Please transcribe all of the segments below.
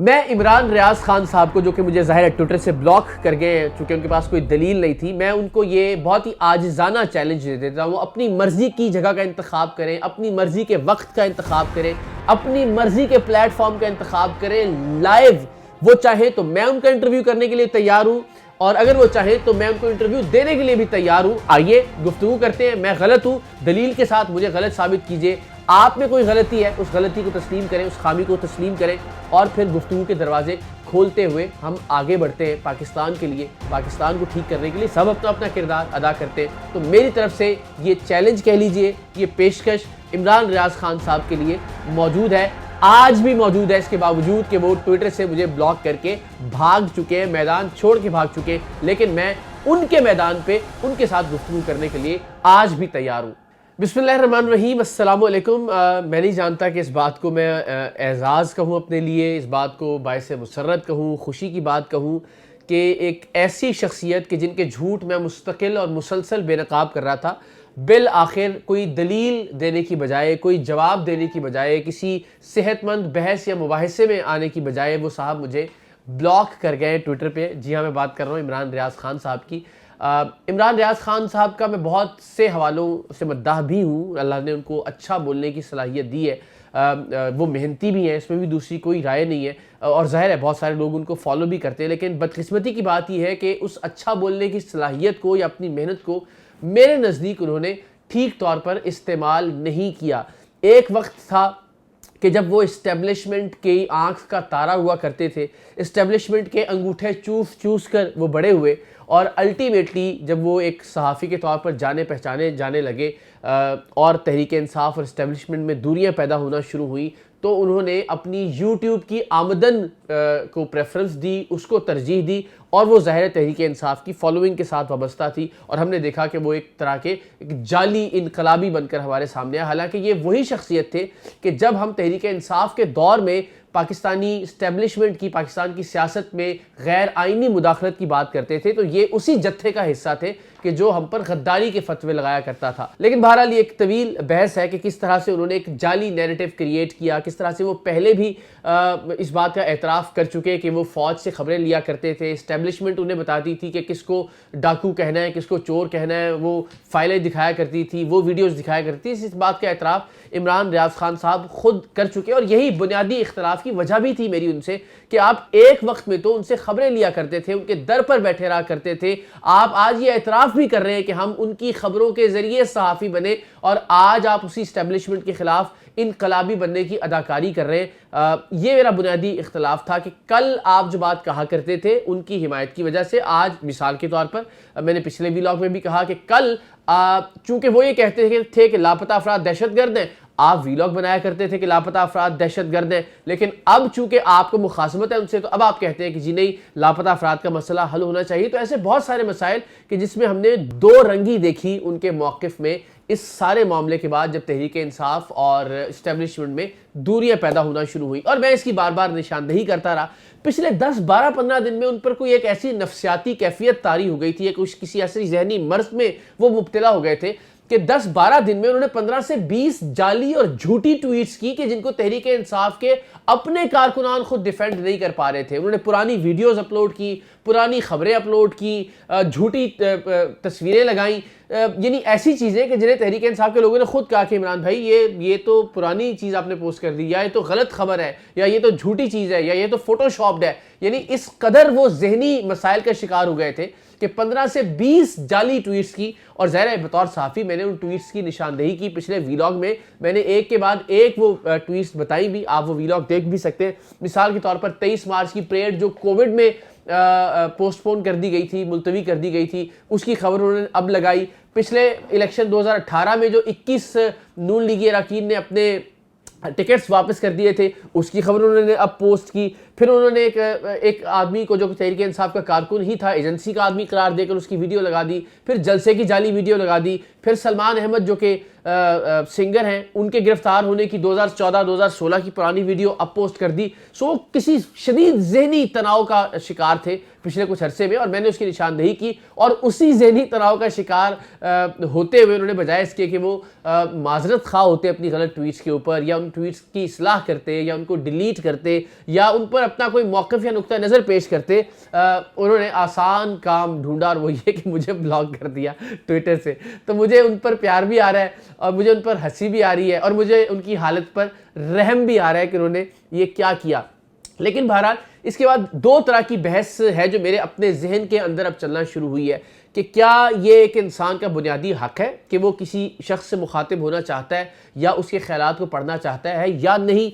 میں عمران ریاض خان صاحب کو، جو کہ مجھے ظاہر ہے ٹویٹر سے بلاک کر گئے چونکہ ان کے پاس کوئی دلیل نہیں تھی، میں ان کو یہ بہت ہی عاجزانہ چیلنج دے دیتا ہوں، وہ اپنی مرضی کی جگہ کا انتخاب کریں، اپنی مرضی کے وقت کا انتخاب کریں، اپنی مرضی کے پلیٹ فارم کا انتخاب کریں، لائیو وہ چاہیں تو میں ان کا انٹرویو کرنے کے لیے تیار ہوں، اور اگر وہ چاہیں تو میں ان کو انٹرویو دینے کے لیے بھی تیار ہوں۔ آئیے گفتگو کرتے ہیں، میں غلط ہوں، دلیل کے ساتھ مجھے غلط ثابت کیجئے، آپ میں کوئی غلطی ہے اس غلطی کو تسلیم کریں، اس خامی کو تسلیم کریں، اور پھر گفتگو کے دروازے کھولتے ہوئے ہم آگے بڑھتے ہیں پاکستان کے لیے، پاکستان کو ٹھیک کرنے کے لیے سب اپنا اپنا کردار ادا کرتے ہیں۔ تو میری طرف سے یہ چیلنج کہہ لیجئے، یہ پیشکش عمران ریاض خان صاحب کے لیے موجود ہے، آج بھی موجود ہے، اس کے باوجود کہ وہ ٹویٹر سے مجھے بلاک کر کے بھاگ چکے ہیں، میدان چھوڑ کے بھاگ چکے ہیں، لیکن میں ان کے میدان پہ ان کے ساتھ گفتگو کرنے کے لیے آج بھی تیار ہوں۔ بسم اللہ الرحمن الرحیم، السلام علیکم۔ میں نہیں جانتا کہ اس بات کو میں اعزاز کہوں اپنے لیے، اس بات کو باعث مسرت کہوں، خوشی کی بات کہوں کہ ایک ایسی شخصیت کہ جن کے جھوٹ میں مستقل اور مسلسل بے نقاب کر رہا تھا، بالآخر کوئی دلیل دینے کی بجائے، کوئی جواب دینے کی بجائے، کسی صحت مند بحث یا مباحثے میں آنے کی بجائے وہ صاحب مجھے بلاک کر گئے ٹویٹر پہ۔ جی ہاں، میں بات کر رہا ہوں عمران ریاض خان صاحب کی۔ عمران ریاض خان صاحب کا میں بہت سے حوالوں سے مداح بھی ہوں، اللہ نے ان کو اچھا بولنے کی صلاحیت دی ہے، وہ محنتی بھی ہیں، اس میں بھی دوسری کوئی رائے نہیں ہے، اور ظاہر ہے بہت سارے لوگ ان کو فالو بھی کرتے ہیں، لیکن بدقسمتی کی بات یہ ہے کہ اس اچھا بولنے کی صلاحیت کو یا اپنی محنت کو میرے نزدیک انہوں نے ٹھیک طور پر استعمال نہیں کیا۔ ایک وقت تھا کہ جب وہ اسٹیبلشمنٹ کی آنکھ کا تارا ہوا کرتے تھے، اسٹیبلشمنٹ کے انگوٹھے چوس چوس کر وہ بڑے ہوئے، اور الٹیمیٹلی جب وہ ایک صحافی کے طور پر جانے پہچانے جانے لگے اور تحریک انصاف اور اسٹیبلشمنٹ میں دوریاں پیدا ہونا شروع ہوئیں، تو انہوں نے اپنی یوٹیوب کی آمدن کو پریفرنس دی، اس کو ترجیح دی، اور وہ ظاہر تحریک انصاف کی فالوئنگ کے ساتھ وابستہ تھی، اور ہم نے دیکھا کہ وہ ایک طرح کے ایک جعلی انقلابی بن کر ہمارے سامنے آیا، حالانکہ یہ وہی شخصیت تھے کہ جب ہم تحریک انصاف کے دور میں پاکستانی اسٹیبلشمنٹ کی، پاکستان کی سیاست میں غیر آئینی مداخلت کی بات کرتے تھے، تو یہ اسی جتھے کا حصہ تھے کہ جو ہم پر غداری کے فتوے لگایا کرتا تھا۔ لیکن بہرحال یہ ایک طویل بحث ہے کہ کس طرح سے انہوں نے ایک جعلی نیریٹو کریٹ کیا، کس طرح سے وہ پہلے بھی اس بات کا اعتراف کر چکے کہ وہ فوج سے خبریں لیا کرتے تھے، اسٹیبلشمنٹ انہیں بتاتی تھی کہ کس کو ڈاکو کہنا ہے، کس کو چور کہنا ہے، وہ فائلیں دکھایا کرتی تھی، وہ ویڈیوز دکھایا کرتی تھی۔ اس بات کا اعتراف عمران ریاض خان صاحب خود کر چکے، اور یہی بنیادی اختلاف کی وجہ بھی تھی میری ان سے کہ آپ ایک وقت میں تو ان سے خبریں لیا کرتے تھے، ان کے در پر بیٹھے رہا کرتے تھے، آپ آج یہ اعتراف بھی کر رہے ہیں کہ ہم ان کی خبروں کے ذریعے صحافی بنے، اور آج آپ اسی اسٹیبلشمنٹ کے خلاف انقلابی بننے کی اداکاری کر رہے ہیں۔ یہ میرا بنیادی اختلاف تھا کہ کل آپ جو بات کہا کرتے تھے ان کی حمایت کی وجہ سے آج، مثال کے طور پر میں نے پچھلے ویلاگ میں بھی کہا کہ کل چونکہ وہ یہ کہتے تھے کہ لاپتہ افراد دہشت گرد ہیں، آپ ویلاگ بنایا کرتے تھے کہ لاپتہ افراد دہشت گرد ہیں، لیکن اب چونکہ آپ کو مخاصمت ہے ان سے، تو اب آپ کہتے ہیں کہ جی نہیں، لاپتہ افراد کا مسئلہ حل ہونا چاہیے۔ تو ایسے بہت سارے مسائل کہ جس میں ہم نے دو رنگی دیکھی ان کے موقف میں، اس سارے معاملے کے بعد جب تحریک انصاف اور اسٹیبلشمنٹ میں دوریاں پیدا ہونا شروع ہوئی، اور میں اس کی بار بار نشاندہی کرتا رہا۔ پچھلے 10-12-15 دن میں ان پر کوئی ایک ایسی نفسیاتی کیفیت طاری ہو گئی تھی، کسی ایسی ذہنی مرض میں وہ مبتلا ہو گئے تھے کہ 10-12 دن میں انہوں نے 15 سے 20 جعلی اور جھوٹی ٹویٹس کی کہ جن کو تحریک انصاف کے اپنے کارکنان خود ڈیفینڈ نہیں کر پا رہے تھے۔ انہوں نے پرانی ویڈیوز اپلوڈ کی، پرانی خبریں اپلوڈ کی، جھوٹی تصویریں لگائیں، یعنی ایسی چیزیں کہ جنہیں تحریک انصاف کے لوگوں نے خود کہا کہ عمران بھائی یہ تو پرانی چیز آپ نے پوسٹ کر دی، یا یہ تو غلط خبر ہے، یا یہ تو جھوٹی چیز ہے، یا یہ تو فوٹو شاپڈ ہے۔ یعنی اس قدر وہ ذہنی مسائل کا شکار ہو گئے تھے کہ 15 سے 20 جعلی ٹویٹس کی، اور ظاہر ہے بطور صحافی میں نے ان ٹویٹس کی نشاندہی کی۔ پچھلے ویلاگ میں میں نے ایک کے بعد ایک وہ ٹویٹس بتائی بھی، آپ وہ ویلاگ دیکھ بھی سکتے ہیں۔ مثال کے طور پر 23 مارچ کی پریڈ جو کووڈ میں پوسٹ پون کر دی گئی تھی، ملتوی کر دی گئی تھی، اس کی خبر انہوں نے اب لگائی۔ پچھلے الیکشن 2018 میں جو 21 نون لیگی اراکین نے اپنے ٹکٹس واپس کر دیے تھے، اس کی خبر انہوں نے اب پوسٹ کی۔ پھر انہوں نے ایک آدمی کو جو تحریک انصاف کا کارکن ہی تھا، ایجنسی کا آدمی قرار دے کر اس کی ویڈیو لگا دی، پھر جلسے کی جعلی ویڈیو لگا دی، پھر سلمان احمد جو کہ سنگر ہیں ان کے گرفتار ہونے کی 2014-2016 کی پرانی ویڈیو اپ پوسٹ کر دی. سو کسی شدید ذہنی تناؤ کا شکار تھے پچھلے کچھ عرصے میں, اور میں نے اس کی نشاندہی کی, اور اسی ذہنی تناؤ کا شکار ہوتے ہوئے انہوں نے بجائے اس کے کہ وہ معذرت خواہ ہوتے اپنی غلط ٹویٹس کے اوپر, یا ان ٹویٹس کی اصلاح کرتے, یا ان کو ڈیلیٹ کرتے, یا ان پر اپنا کوئی موقف یا نقطہ نظر پیش کرتے, انہوں نے آسان کام ڈھونڈا, اور وہ یہ کہ مجھے بلاک کر دیا ٹویٹر سے. تو مجھے ان پر پیار بھی آ رہا ہے, اور مجھے ان پر ہنسی بھی آ رہی ہے, اور مجھے ان کی حالت پر رحم بھی آ رہا ہے کہ انہوں نے یہ کیا کیا. لیکن بہرحال اس کے بعد دو طرح کی بحث ہے جو میرے اپنے ذہن کے اندر اب چلنا شروع ہوئی ہے, کہ کیا یہ ایک انسان کا بنیادی حق ہے کہ وہ کسی شخص سے مخاطب ہونا چاہتا ہے یا اس کے خیالات کو پڑھنا چاہتا ہے, یا نہیں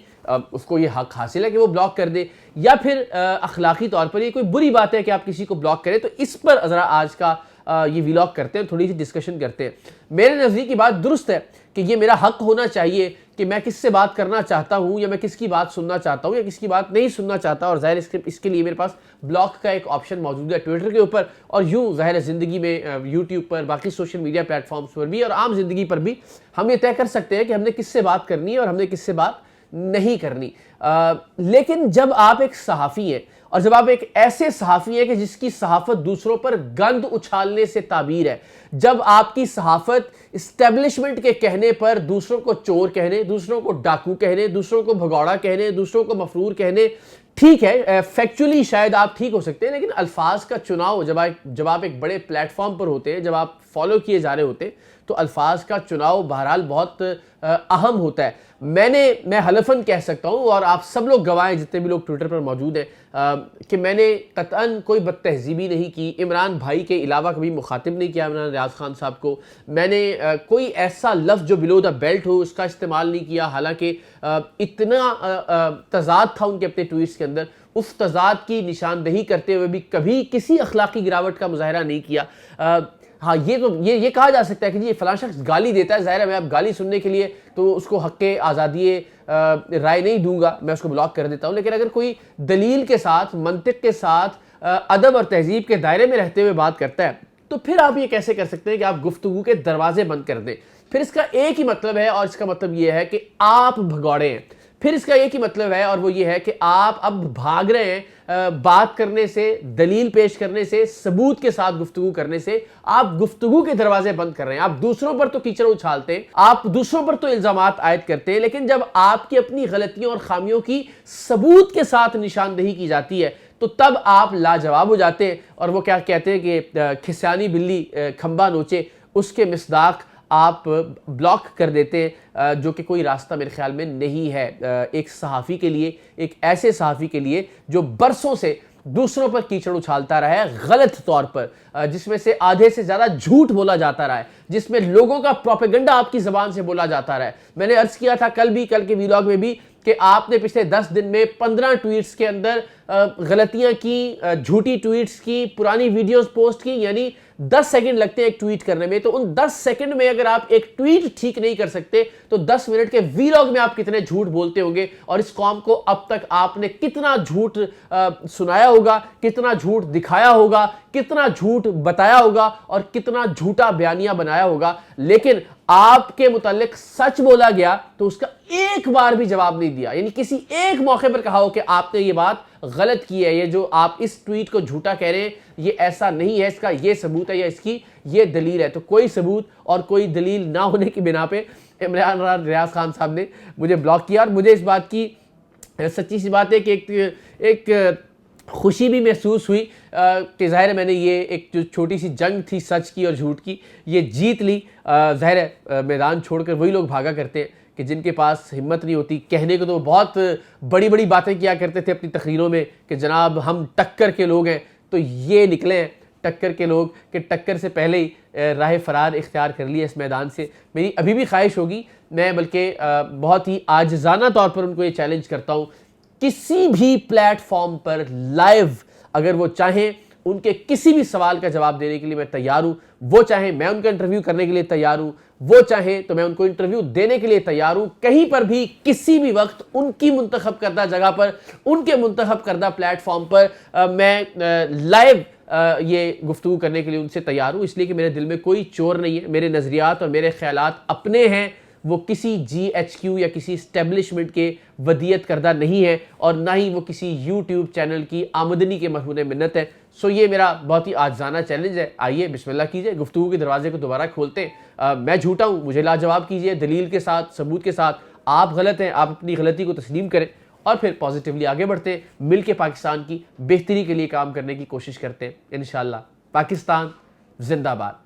اس کو یہ حق حاصل ہے کہ وہ بلاک کر دے, یا پھر اخلاقی طور پر یہ کوئی بری بات ہے کہ آپ کسی کو بلاک کریں. تو اس پر ذرا آج کا یہ ویلاگ کرتے ہیں, تھوڑی سی ڈسکشن کرتے ہیں. میرے نزدیک یہ بات درست ہے کہ یہ میرا حق ہونا چاہیے کہ میں کس سے بات کرنا چاہتا ہوں, یا میں کس کی بات سننا چاہتا ہوں, یا کس کی بات نہیں سننا چاہتا. اور ظاہر اس کے لیے میرے پاس بلاک کا ایک آپشن موجود ہے ٹویٹر کے اوپر, اور یوں ظاہر زندگی میں یوٹیوب پر, باقی سوشل میڈیا پلیٹ فارمز پر بھی, اور عام زندگی پر بھی ہم یہ طے کر سکتے ہیں کہ ہم نے کس سے بات کرنی ہے اور ہم نے کس سے بات نہیں کرنی. لیکن جب آپ ایک صحافی ہیں, اور جب آپ ایک ایسے صحافی ہیں کہ جس کی صحافت دوسروں پر گند اچھالنے سے تعبیر ہے, جب آپ کی صحافت اسٹیبلشمنٹ کے کہنے پر دوسروں کو چور کہنے, دوسروں کو ڈاکو کہنے, دوسروں کو بھگوڑا کہنے, دوسروں کو مفرور کہنے, ٹھیک ہے فیکچولی شاید آپ ٹھیک ہو سکتے ہیں, لیکن الفاظ کا چناؤ جب آپ ایک بڑے پلیٹ فارم پر ہوتے ہیں, جب آپ فالو کیے جا رہے ہوتے ہیں, تو الفاظ کا چناؤ بہرحال بہت اہم ہوتا ہے. میں حلفاً کہہ سکتا ہوں, اور آپ سب لوگ گواہ ہیں جتنے بھی لوگ ٹویٹر پر موجود ہیں, کہ میں نے قطعاً کوئی بد تہذیبی نہیں کی. عمران بھائی کے علاوہ کبھی مخاطب نہیں کیا عمران ریاض خان صاحب کو. میں نے کوئی ایسا لفظ جو بلو دا بیلٹ ہو اس کا استعمال نہیں کیا, حالانکہ اتنا تضاد تھا ان کے اپنے ٹویٹس کے اندر. اس تضاد کی نشاندہی کرتے ہوئے بھی کبھی کسی اخلاقی گراوٹ کا مظاہرہ نہیں کیا. ہاں یہ کہا جا سکتا ہے کہ جی فلاں شخص گالی دیتا ہے, ظاہر ہے میں اب گالی سننے کے لیے تو اس کو حق آزادی رائے نہیں دوں گا, میں اس کو بلاک کر دیتا ہوں. لیکن اگر کوئی دلیل کے ساتھ, منطق کے ساتھ, ادب اور تہذیب کے دائرے میں رہتے ہوئے بات کرتا ہے, تو پھر آپ یہ کیسے کر سکتے ہیں کہ آپ گفتگو کے دروازے بند کر دیں؟ پھر اس کا ایک ہی مطلب ہے, اور اس کا مطلب یہ ہے کہ آپ بھگوڑے ہیں. پھر اس کا ایک ہی مطلب ہے, اور وہ یہ ہے کہ آپ اب بھاگ رہے ہیں بات کرنے سے, دلیل پیش کرنے سے, ثبوت کے ساتھ گفتگو کرنے سے. آپ گفتگو کے دروازے بند کر رہے ہیں. آپ دوسروں پر تو کیچڑ اچھالتے ہیں, آپ دوسروں پر تو الزامات عائد کرتے ہیں, لیکن جب آپ کی اپنی غلطیوں اور خامیوں کی ثبوت کے ساتھ نشاندہی کی جاتی ہے تو تب آپ لاجواب ہو جاتے ہیں. اور وہ کیا کہتے ہیں کہ کھسیانی بلی کھمبا نوچے, اس کے مصداق آپ بلاک کر دیتے ہیں, جو کہ کوئی راستہ میرے خیال میں نہیں ہے ایک صحافی کے لیے, ایک ایسے صحافی کے لیے جو برسوں سے دوسروں پر کیچڑ اچھالتا رہا ہے غلط طور پر, جس میں سے آدھے سے زیادہ جھوٹ بولا جاتا رہا ہے, جس میں لوگوں کا پروپیگنڈا آپ کی زبان سے بولا جاتا رہا ہے. میں نے عرض کیا تھا کل کے ویلاگ میں بھی کہ آپ نے پچھلے 10 دن میں 15 ٹویٹس کے اندر غلطیاں کی, جھوٹی ٹویٹس کی, پرانی ویڈیوز پوسٹ کی, یعنی 10 سیکنڈ لگتے ہیں ایک ٹویٹ کرنے میں. تو ان 10 سیکنڈ میں اگر آپ ایک ٹویٹ ٹھیک نہیں کر سکتے تو 10 منٹ کے ویلاگ میں آپ کتنے جھوٹ بولتے ہوں گے, اور اس قوم کو اب تک آپ نے کتنا جھوٹ سنایا ہوگا, کتنا جھوٹ دکھایا ہوگا, کتنا جھوٹ بتایا ہوگا, اور کتنا جھوٹا بیانیہ بنایا ہوگا. لیکن آپ کے متعلق سچ بولا گیا تو اس کا ایک بار بھی جواب نہیں دیا. یعنی کسی ایک موقع پر کہا ہو کہ آپ نے یہ بات غلط کی ہے, یہ جو آپ اس ٹویٹ کو جھوٹا کہہ رہے ہیں یہ ایسا نہیں ہے, اس کا یہ ثبوت ہے یا اس کی یہ دلیل ہے. تو کوئی ثبوت اور کوئی دلیل نہ ہونے کی بنا پہ عمران ریاض خان صاحب نے مجھے بلاک کیا. اور مجھے اس بات کی سچی سی بات ہے کہ ایک خوشی بھی محسوس ہوئی کہ ظاہر ہے میں نے یہ ایک جو چھوٹی سی جنگ تھی سچ کی اور جھوٹ کی, یہ جیت لی. ظاہر ہے میدان چھوڑ کر وہی لوگ بھاگا کرتے ہیں کہ جن کے پاس ہمت نہیں ہوتی کہنے کو. تو بہت بڑی بڑی باتیں کیا کرتے تھے اپنی تقریروں میں کہ جناب ہم ٹکر کے لوگ ہیں, تو یہ نکلے ہیں ٹکر کے لوگ کہ ٹکر سے پہلے ہی راہ فرار اختیار کر لیا اس میدان سے. میری ابھی بھی خواہش ہوگی, میں بلکہ بہت ہی عاجزانہ طور پر ان کو یہ چیلنج کرتا ہوں, کسی بھی پلیٹ فارم پر لائیو اگر وہ چاہیں ان کے کسی بھی سوال کا جواب دینے کے لیے میں تیار ہوں. وہ چاہیں میں ان کا انٹرویو کرنے کے لیے تیار ہوں, وہ چاہیں تو میں ان کو انٹرویو دینے کے لیے تیار ہوں. کہیں پر بھی کسی بھی وقت ان کی منتخب کردہ جگہ پر, ان کے منتخب کردہ پلیٹ فارم پر میں لائیو یہ گفتگو کرنے کے لیے ان سے تیار ہوں, اس لیے کہ میرے دل میں کوئی چور نہیں ہے. میرے نظریات اور میرے خیالات اپنے ہیں, وہ کسی جی ایچ کیو یا کسی اسٹیبلشمنٹ کے ودیت کردہ نہیں ہے, اور نہ ہی وہ کسی یوٹیوب چینل کی آمدنی کے مرہون منت ہے. سو یہ میرا بہت ہی عاجزانہ چیلنج ہے. آئیے بسم اللہ کیجئے, گفتگو کے دروازے کو دوبارہ کھولتے ہیں. میں جھوٹا ہوں, مجھے لاجواب کیجئے, دلیل کے ساتھ, ثبوت کے ساتھ. آپ غلط ہیں, آپ اپنی غلطی کو تسلیم کریں, اور پھر پازیٹیولی آگے بڑھتے ہیں, مل کے پاکستان کی بہتری کے لیے کام کرنے کی کوشش کرتے ہیں. انشاءاللہ. پاکستان زندہ باد.